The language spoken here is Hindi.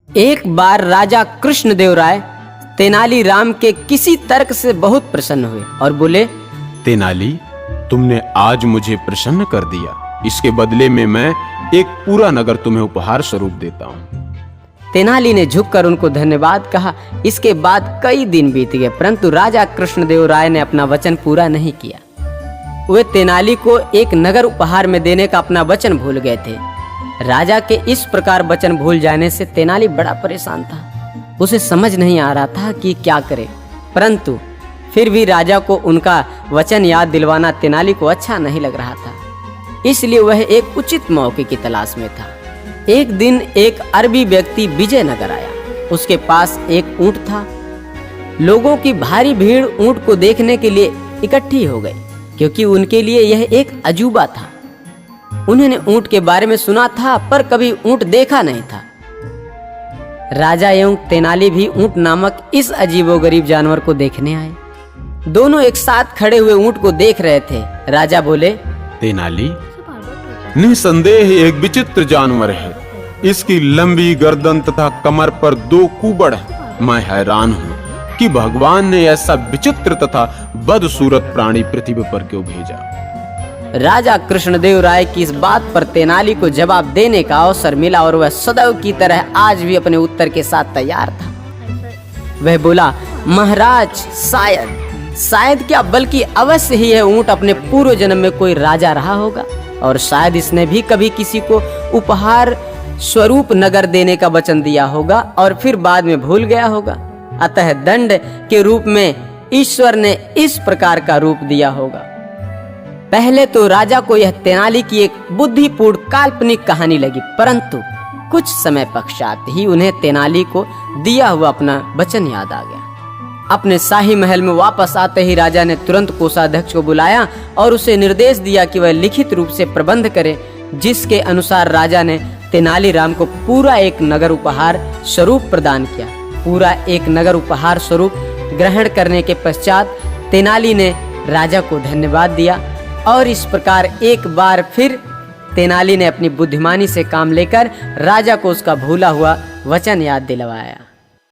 एक बार राजा कृष्णदेव राय तेनालीराम के किसी तर्क से बहुत प्रसन्न हुए और बोले, तेनाली, तुमने आज मुझे प्रसन्न कर दिया। इसके बदले में मैं एक पूरा नगर तुम्हें उपहार स्वरूप देता हूँ। तेनाली ने झुककर उनको धन्यवाद कहा। इसके बाद कई दिन बीत गए, परंतु राजा कृष्णदेव राय ने अपना वचन पूरा नहीं किया। वे तेनाली को एक नगर उपहार में देने का अपना वचन भूल गए थे। राजा के इस प्रकार वचन भूल जाने से तेनाली बड़ा परेशान था। उसे समझ नहीं आ रहा था कि क्या करे, परंतु फिर भी राजा को उनका वचन याद दिलवाना तेनाली को अच्छा नहीं लग रहा था। इसलिए वह एक उचित मौके की तलाश में था। एक दिन एक अरबी व्यक्ति विजयनगर आया। उसके पास एक ऊंट था। लोगों की भारी भीड़ ऊंट को देखने के लिए इकट्ठी हो गई, क्योंकि उनके लिए यह एक अजूबा था। उन्होंने ऊंट के बारे में सुना था, पर कभी ऊंट देखा नहीं था। राजा एवं तेनाली भी ऊंट नामक इस अजीबोगरीब जानवर को देखने आए। दोनों एक साथ खड़े हुए ऊंट को देख रहे थे। राजा बोले, तेनाली, निसंदेह एक विचित्र जानवर है। इसकी लंबी गर्दन तथा कमर पर 2 कुबड़ है। मैं हैरान हूँ कि भगवान ने ऐसा विचित्र तथा बदसूरत प्राणी पृथ्वी पर क्यों भेजा। राजा कृष्णदेव राय की इस बात पर तेनाली को जवाब देने का अवसर मिला और वह सदैव की तरह आज भी अपने उत्तर के साथ तैयार था। वह बोला, महाराज, शायद क्या, बल्कि अवश्य ही यह ऊंट अपने पूर्व जन्म में कोई राजा रहा होगा और शायद इसने भी कभी किसी को उपहार स्वरूप नगर देने का वचन दिया होगा और फिर बाद में भूल गया होगा। अतः दंड के रूप में ईश्वर ने इस प्रकार का रूप दिया होगा। पहले तो राजा को यह तेनाली की एक बुद्धिपूर्ण काल्पनिक कहानी लगी, परंतु कुछ समय पश्चात ही उन्हें तेनाली को दिया हुआ अपना वचन याद आ गया। अपने शाही महल में वापस आते ही राजा ने तुरंत कोषाध्यक्ष को बुलाया और उसे निर्देश दिया कि वह लिखित रूप से प्रबंध करे, जिसके अनुसार राजा ने तेनालीराम को पूरा एक नगर उपहार स्वरूप प्रदान किया। पूरा एक नगर उपहार स्वरूप ग्रहण करने के पश्चात तेनाली ने राजा को धन्यवाद दिया और इस प्रकार एक बार फिर तेनाली ने अपनी बुद्धिमानी से काम लेकर राजा को उसका भूला हुआ वचन याद दिलवाया।